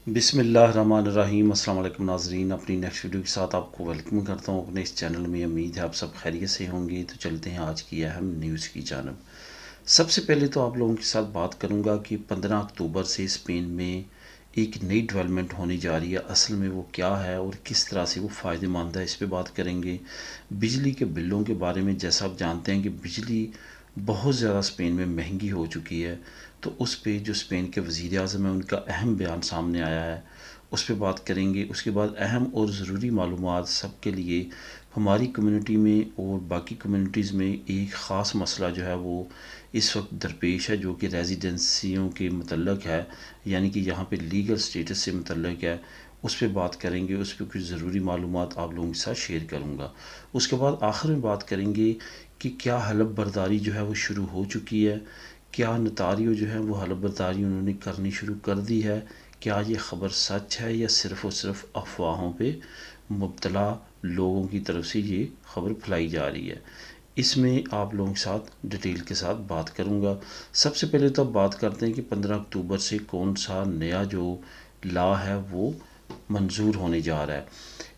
بسم اللہ الرحمن الرحیم۔ السلام علیکم ناظرین، اپنی نیکسٹ ویڈیو کے ساتھ آپ کو ویلکم کرتا ہوں اپنے اس چینل میں۔ امید ہے آپ سب خیریت سے ہوں گے۔ تو چلتے ہیں آج کی اہم نیوز کی جانب۔ سب سے پہلے تو آپ لوگوں کے ساتھ بات کروں گا کہ 15 اکتوبر سے اسپین میں ایک نئی ڈیولپمنٹ ہونے جا رہی ہے۔ اصل میں وہ کیا ہے اور کس طرح سے وہ فائدہ مند ہے، اس پہ بات کریں گے۔ بجلی کے بلوں کے بارے میں جیسا آپ جانتے ہیں کہ بجلی بہت زیادہ اسپین میں مہنگی ہو چکی ہے، تو اس پہ جو اسپین کے وزیر اعظم ہیں ان کا اہم بیان سامنے آیا ہے، اس پہ بات کریں گے۔ اس کے بعد اہم اور ضروری معلومات سب کے لیے ہماری کمیونٹی میں اور باقی کمیونٹیز میں ایک خاص مسئلہ جو ہے وہ اس وقت درپیش ہے، جو کہ ریزیڈنسیوں کے متعلق ہے، یعنی کہ یہاں پہ لیگل سٹیٹس سے متعلق ہے۔ اس پہ بات کریں گے، اس پہ کچھ ضروری معلومات آپ لوگوں کے ساتھ شیئر کروں گا۔ اس کے بعد آخر میں بات کریں گے کہ کیا حلف برداری جو ہے وہ شروع ہو چکی ہے، کیا نتاریو جو ہے وہ حلف برداری انہوں نے کرنی شروع کر دی ہے، کیا یہ خبر سچ ہے یا صرف اور صرف افواہوں پہ مبتلا لوگوں کی طرف سے یہ خبر پھیلائی جا رہی ہے۔ اس میں آپ لوگوں کے ساتھ ڈیٹیل کے ساتھ بات کروں گا۔ سب سے پہلے تو اب بات کرتے ہیں کہ 15 اکتوبر سے کون سا نیا جو لا ہے وہ منظور ہونے جا رہا ہے۔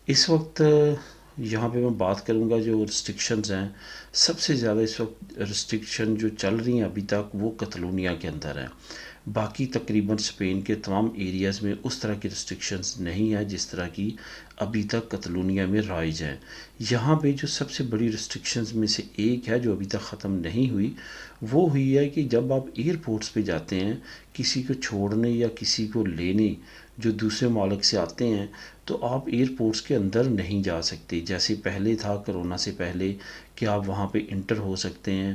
اس وقت یہاں پہ میں بات کروں گا جو ریسٹرکشنز ہیں، سب سے زیادہ اس وقت ریسٹرکشن جو چل رہی ہیں ابھی تک وہ کتلونیا کے اندر ہیں۔ باقی تقریباً اسپین کے تمام ایریاز میں اس طرح کی ریسٹرکشنز نہیں ہیں جس طرح کی ابھی تک کتلونیا میں رائج ہیں۔ یہاں پہ جو سب سے بڑی ریسٹرکشنز میں سے ایک ہے جو ابھی تک ختم نہیں ہوئی، وہ ہوئی ہے کہ جب آپ ایئرپورٹس پہ جاتے ہیں کسی کو چھوڑنے یا کسی کو لینے جو دوسرے مالک سے آتے ہیں، تو آپ ایئرپورٹس کے اندر نہیں جا سکتے جیسے پہلے تھا کرونا سے پہلے کہ آپ وہاں پہ انٹر ہو سکتے ہیں،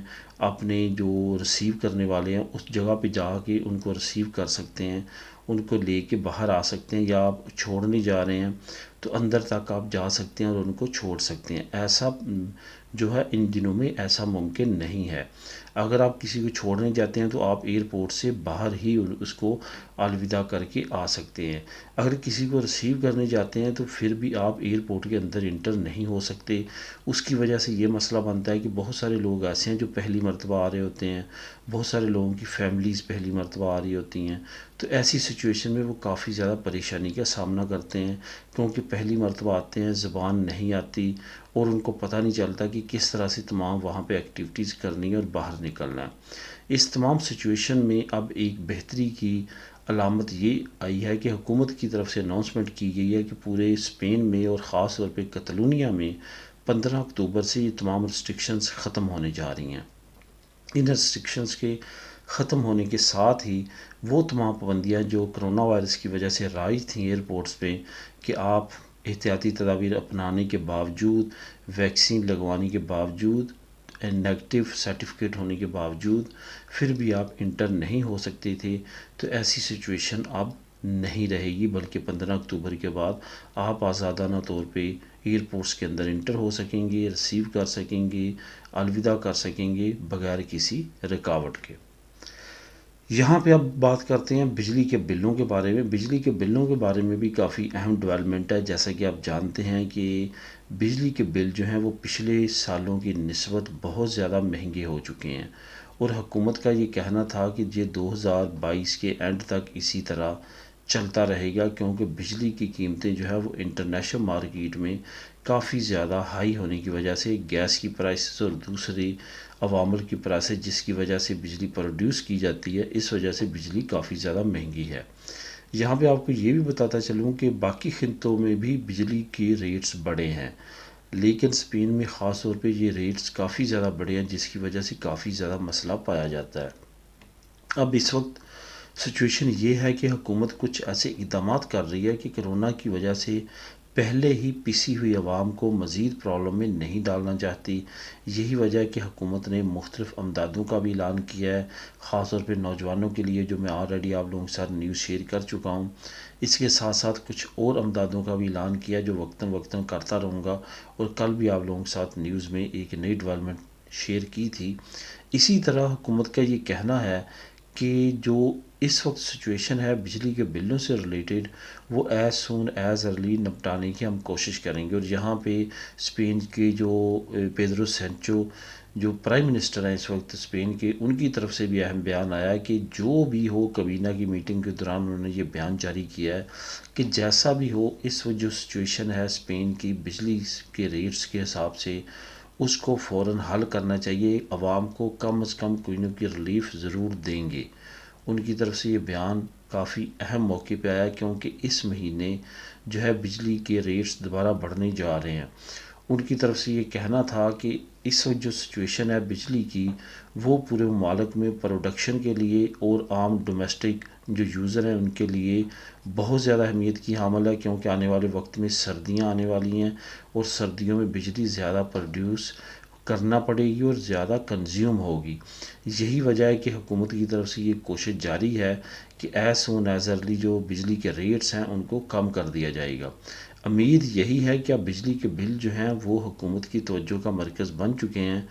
اپنے جو ریسیو کرنے والے ہیں اس جگہ پہ جا کے ان کو ریسیو کر سکتے ہیں، ان کو لے کے باہر آ سکتے ہیں، یا آپ چھوڑنے جا رہے ہیں تو اندر تک آپ جا سکتے ہیں اور ان کو چھوڑ سکتے ہیں۔ ایسا جو ہے ان دنوں میں ایسا ممکن نہیں ہے۔ اگر آپ کسی کو چھوڑنے جاتے ہیں تو آپ ایئرپورٹ سے باہر ہی اس کو الوداع کر کے آ سکتے ہیں۔ اگر کسی کو ریسیو کرنے جاتے ہیں تو پھر بھی آپ ایئرپورٹ کے اندر انٹر نہیں ہو سکتے۔ اس کی وجہ سے یہ مسئلہ بنتا ہے کہ بہت سارے لوگ ایسے ہیں جو پہلی مرتبہ آ رہے ہوتے ہیں، بہت سارے لوگوں کی فیملیز پہلی مرتبہ آ رہی ہوتی ہیں، تو ایسی سچویشن میں وہ کافی زیادہ پریشانی کا سامنا کرتے ہیں، کیونکہ پہلی مرتبہ آتے ہیں، زبان نہیں آتی اور ان کو پتہ نہیں چلتا کہ کس طرح سے تمام وہاں پہ ایکٹیویٹیز کرنی ہے اور باہر نکلنا ہے۔ اس تمام سچویشن میں اب ایک بہتری کی علامت یہ آئی ہے کہ حکومت کی طرف سے اناؤنسمنٹ کی گئی ہے کہ پورے اسپین میں اور خاص طور پہ کتلونیا میں 15 اکتوبر سے یہ تمام ریسٹرکشنز ختم ہونے جا رہی ہیں۔ ان ریسٹرکشنز کے ختم ہونے کے ساتھ ہی وہ تمام پابندیاں جو کرونا وائرس کی وجہ سے رائج تھیں ایئرپورٹس پہ کہ آپ احتیاطی تدابیر اپنانے کے باوجود، ویکسین لگوانے کے باوجود، نیگیٹو سرٹیفکیٹ ہونے کے باوجود پھر بھی آپ انٹر نہیں ہو سکتے تھے، تو ایسی سچویشن اب نہیں رہے گی، بلکہ 15 اکتوبر کے بعد آپ آزادانہ طور پہ ایئرپورٹس کے اندر انٹر ہو سکیں گے، ریسیو کر سکیں گے، الوداع کر سکیں گے بغیر کسی رکاوٹ کے۔ یہاں پہ اب بات کرتے ہیں بجلی کے بلوں کے بارے میں۔ بجلی کے بلوں کے بارے میں بھی کافی اہم ڈیولپمنٹ ہے۔ جیسا کہ آپ جانتے ہیں کہ بجلی کے بل جو ہیں وہ پچھلے سالوں کی نسبت بہت زیادہ مہنگے ہو چکے ہیں، اور حکومت کا یہ کہنا تھا کہ یہ 2022 کے اینڈ تک اسی طرح چلتا رہے گا، کیونکہ بجلی کی قیمتیں جو ہے وہ انٹرنیشنل مارکیٹ میں کافی زیادہ ہائی ہونے کی وجہ سے، گیس کی پرائسز اور دوسری عوامل کی پرائسز جس کی وجہ سے بجلی پروڈیوس کی جاتی ہے، اس وجہ سے بجلی کافی زیادہ مہنگی ہے۔ یہاں پہ آپ کو یہ بھی بتاتا چلوں کہ باقی خطوں میں بھی بجلی کے ریٹس بڑے ہیں، لیکن اسپین میں خاص طور پہ یہ ریٹس کافی زیادہ بڑے ہیں، جس کی وجہ سے کافی زیادہ مسئلہ پایا جاتا ہے۔ اب اس وقت سچویشن یہ ہے کہ حکومت کچھ ایسے اقدامات کر رہی ہے کہ کرونا کی وجہ سے پہلے ہی پسی ہوئی عوام کو مزید پرابلم میں نہیں ڈالنا چاہتی۔ یہی وجہ ہے کہ حکومت نے مختلف امدادوں کا بھی اعلان کیا ہے، خاص طور پہ نوجوانوں کے لیے، جو میں آلریڈی آپ لوگوں کے ساتھ نیوز شیئر کر چکا ہوں۔ اس کے ساتھ ساتھ کچھ اور امدادوں کا بھی اعلان کیا جو وقتاً وقتاً کرتا رہوں گا، اور کل بھی آپ لوگوں کے ساتھ نیوز میں ایک نئی ڈیولپمنٹ شیئر کی تھی۔ اسی طرح حکومت کا یہ کہنا ہے کہ جو اس وقت سچویشن ہے بجلی کے بلوں سے ریلیٹڈ وہ ایز سون ایز ارلی نپٹانے کی ہم کوشش کریں گے. اور یہاں پہ اسپین کے جو پیدرو سینچو جو پرائم منسٹر ہیں اس وقت اسپین کے، ان کی طرف سے بھی اہم بیان آیا ہے کہ جو بھی ہو، کابینہ کی میٹنگ کے دوران انہوں نے یہ بیان جاری کیا ہے کہ جیسا بھی ہو اس وقت جو سچویشن ہے اسپین کی بجلی کے ریٹس کے حساب سے اس کو فوراً حل کرنا چاہیے. عوام کو کم از کم کوئی نہ کوئی ریلیف ضرور دیں گے. ان کی طرف سے یہ بیان کافی اہم موقع پہ آیا کیونکہ اس مہینے جو ہے بجلی کے ریٹس دوبارہ بڑھنے جا رہے ہیں. ان کی طرف سے یہ کہنا تھا کہ اس وقت جو سچویشن ہے بجلی کی وہ پورے ممالک میں پروڈکشن کے لیے اور عام ڈومیسٹک جو یوزر ہیں ان کے لیے بہت زیادہ اہمیت کی حامل ہے، کیونکہ آنے والے وقت میں سردیاں آنے والی ہیں اور سردیوں میں بجلی زیادہ پروڈیوس کرنا پڑے گی اور زیادہ کنزیوم ہوگی. یہی وجہ ہے کہ حکومت کی طرف سے یہ کوشش جاری ہے کہ ایز سون ایز ارلی جو بجلی کے ریٹس ہیں ان کو کم کر دیا جائے گا. امید یہی ہے کہ اب بجلی کے بل جو ہیں وہ حکومت کی توجہ کا مرکز بن چکے ہیں،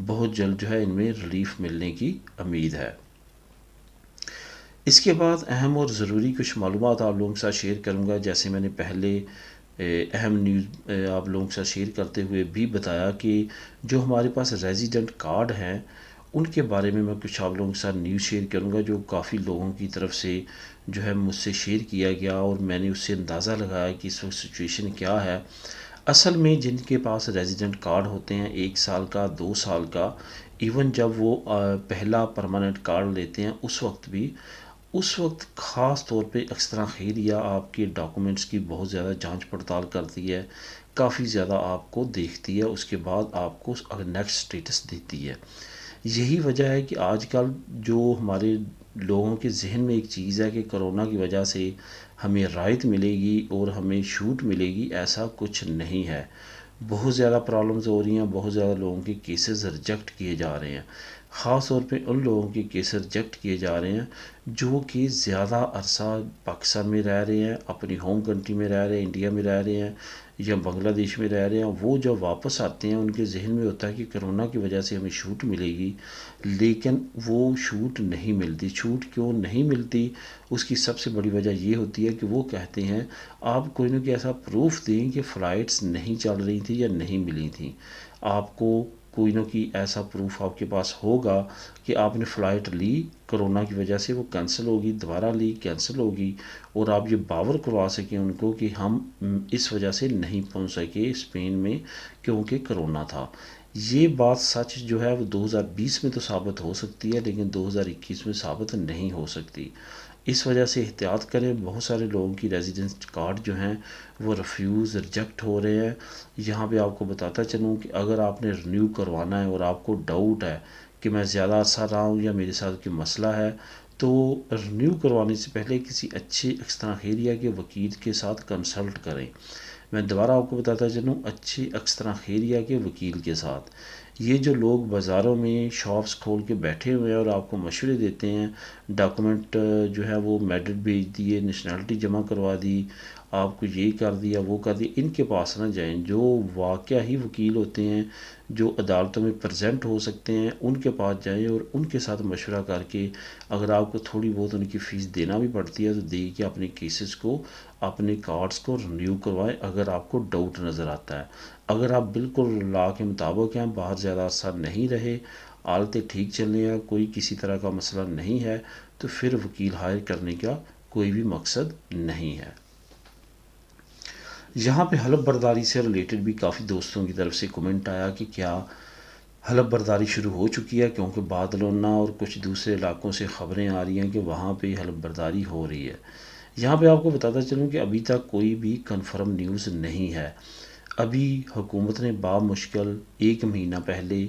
بہت جلد جو ہے ان میں ریلیف ملنے کی امید ہے. اس کے بعد اہم اور ضروری کچھ معلومات آپ لوگوں کے ساتھ شیئر کروں گا. جیسے میں نے پہلے اہم نیوز آپ لوگوں کے ساتھ شیئر کرتے ہوئے بھی بتایا کہ جو ہمارے پاس ریزیڈنٹ کارڈ ہیں ان کے بارے میں کچھ آپ لوگوں کے ساتھ نیوز شیئر کروں گا جو کافی لوگوں کی طرف سے جو ہے مجھ سے شیئر کیا گیا اور میں نے اس سے اندازہ لگایا کہ اس وقت سچویشن کیا ہے. اصل میں جن کے پاس ریزیڈنٹ کارڈ ہوتے ہیں 1 سال کا 2 سال کا، ایون جب وہ پہلا پرماننٹ کارڈ لیتے ہیں اس وقت خاص طور پہ اکثر خیریہ آپ کے ڈاکومنٹس کی بہت زیادہ جانچ پڑتال کرتی ہے، کافی زیادہ آپ کو دیکھتی ہے، اس کے بعد آپ کو نیکسٹ سٹیٹس دیتی ہے. یہی وجہ ہے کہ آج کل جو ہمارے لوگوں کے ذہن میں ایک چیز ہے کہ کرونا کی وجہ سے ہمیں رعایت ملے گی اور ہمیں چھوٹ ملے گی، ایسا کچھ نہیں ہے. بہت زیادہ پرابلمز ہو رہی ہیں، بہت زیادہ لوگوں کے کیسز ریجیکٹ کیے جا رہے ہیں. خاص طور پہ ان لوگوں کے کیسز ریجیکٹ کیے جا رہے ہیں جو کہ زیادہ عرصہ پاکستان میں رہ رہے ہیں، اپنی ہوم کنٹری میں رہ رہے ہیں، انڈیا میں رہ رہے ہیں یا بنگلہ دیش میں رہ رہے ہیں. وہ جب واپس آتے ہیں ان کے ذہن میں ہوتا ہے کہ کرونا کی وجہ سے ہمیں چھوٹ ملے گی، لیکن وہ چھوٹ نہیں ملتی. چھوٹ کیوں نہیں ملتی؟ اس کی سب سے بڑی وجہ یہ ہوتی ہے کہ وہ کہتے ہیں آپ کوئی نہ کوئی ایسا پروف دیں کہ فلائٹس نہیں چل رہی تھیں یا نہیں ملی تھیں. آپ کو کوئی نہ کوئی ایسا پروف آپ کے پاس ہوگا کہ آپ نے فلائٹ لی، کرونا کی وجہ سے وہ کینسل ہوگی، دوبارہ لی کینسل ہوگی، اور آپ یہ باور کروا سکیں ان کو کہ ہم اس وجہ سے نہیں پہنچ سکے اسپین میں کیونکہ کرونا تھا. یہ بات سچ جو ہے وہ 2020 میں تو ثابت ہو سکتی ہے لیکن 2021 میں ثابت نہیں ہو سکتی. اس وجہ سے احتیاط کریں. بہت سارے لوگوں کی ریزیڈنس کارڈ جو ہیں وہ ریجیکٹ ہو رہے ہیں. یہاں پہ آپ کو بتاتا چلوں کہ اگر آپ نے رینیو کروانا ہے اور آپ کو ڈاؤٹ ہے کہ میں زیادہ عرصہ رہا ہوں یا میرے ساتھ کوئی مسئلہ ہے تو رینیو کروانے سے پہلے کسی اچھے اکثر خیریہ کے وکیل کے ساتھ کنسلٹ کریں. میں دوبارہ آپ کو بتاتا چلوں اچھے اکثر خیریہ کے وکیل کے ساتھ. یہ جو لوگ بازاروں میں شاپس کھول کے بیٹھے ہوئے ہیں اور آپ کو مشورے دیتے ہیں، ڈاکومنٹ جو ہے وہ میڈٹ بھیج دیے، نیشنلٹی جمع کروا دی، آپ کو یہ کر دیا وہ کر دیا، ان کے پاس نہ جائیں. جو واقعہ ہی وکیل ہوتے ہیں جو عدالتوں میں پریزنٹ ہو سکتے ہیں ان کے پاس جائیں اور ان کے ساتھ مشورہ کر کے اگر آپ کو تھوڑی بہت ان کی فیس دینا بھی پڑتی ہے تو دے کے اپنے کیسز کو، اپنے کارڈز کو رینیو کروائیں اگر آپ کو ڈاؤٹ نظر آتا ہے. اگر آپ بالکل لا کے مطابق ہیں، باہر زیادہ عرصہ نہیں رہے، حالتیں ٹھیک چل رہی ہیں، کوئی کسی طرح کا مسئلہ نہیں ہے تو پھر وکیل ہائر کرنے کا کوئی بھی مقصد نہیں ہے. یہاں پہ حلف برداری سے ریلیٹڈ بھی کافی دوستوں کی طرف سے کمنٹ آیا کہ کیا حلف برداری شروع ہو چکی ہے، کیونکہ بادلونہ اور کچھ دوسرے علاقوں سے خبریں آ رہی ہیں کہ وہاں پہ حلف برداری ہو رہی ہے. یہاں پہ آپ کو بتاتا چلوں کہ ابھی تک کوئی بھی کنفرم نیوز نہیں ہے. ابھی حکومت نے بامشکل 1 مہینہ پہلے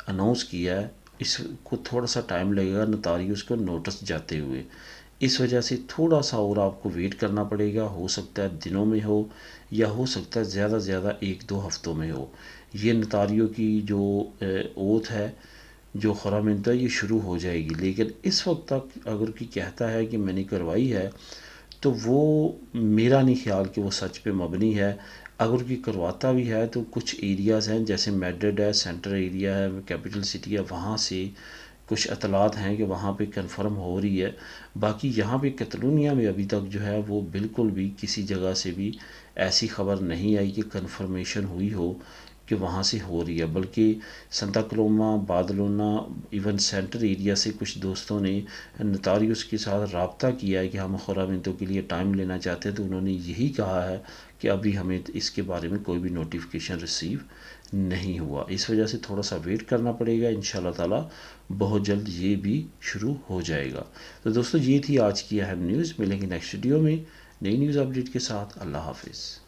اناؤنس کیا ہے. اس کو تھوڑا سا ٹائم لگے گا نوٹاریوس کو نوٹس جاتے ہوئے، اس وجہ سے تھوڑا سا اور آپ کو ویٹ کرنا پڑے گا. ہو سکتا ہے دنوں میں ہو یا ہو سکتا ہے زیادہ سے زیادہ 1-2 ہفتوں میں ہو. یہ نوٹاریو کی جو اوتھ ہے جو خرامنتا ہے یہ شروع ہو جائے گی، لیکن اس وقت تک اگر کوئی کہتا ہے کہ میں نے کروائی ہے تو وہ میرا نہیں خیال کہ وہ سچ پہ مبنی ہے. اگر کوئی کرواتا بھی ہے تو کچھ ایریاز ہیں جیسے میڈرڈ ہے، سینٹر ایریا ہے، کیپٹل سٹی ہے، وہاں سے کچھ اطلاعات ہیں کہ وہاں پہ کنفرم ہو رہی ہے. باقی یہاں پہ کتلونیا میں ابھی تک جو ہے وہ بالکل بھی کسی جگہ سے بھی ایسی خبر نہیں آئی کہ کنفرمیشن ہوئی ہو کہ وہاں سے ہو رہی ہے، بلکہ سنتا کلوما، بادلونا، ایون سینٹر ایریا سے کچھ دوستوں نے نوٹاریس کے ساتھ رابطہ کیا ہے کہ ہم خرامنتوں کے لیے ٹائم لینا چاہتے ہیں، تو انہوں نے یہی کہا ہے کہ ابھی ہمیں اس کے بارے میں کوئی بھی نوٹیفیکیشن ریسیو نہیں ہوا. اس وجہ سے تھوڑا سا ویٹ کرنا پڑے گا. انشاءاللہ تعالی بہت جلد یہ بھی شروع ہو جائے گا. تو دوستو یہ تھی آج کی اہم نیوز. ملیں گے نیکسٹ ویڈیو میں نئی نیوز اپڈیٹ کے ساتھ. اللہ حافظ.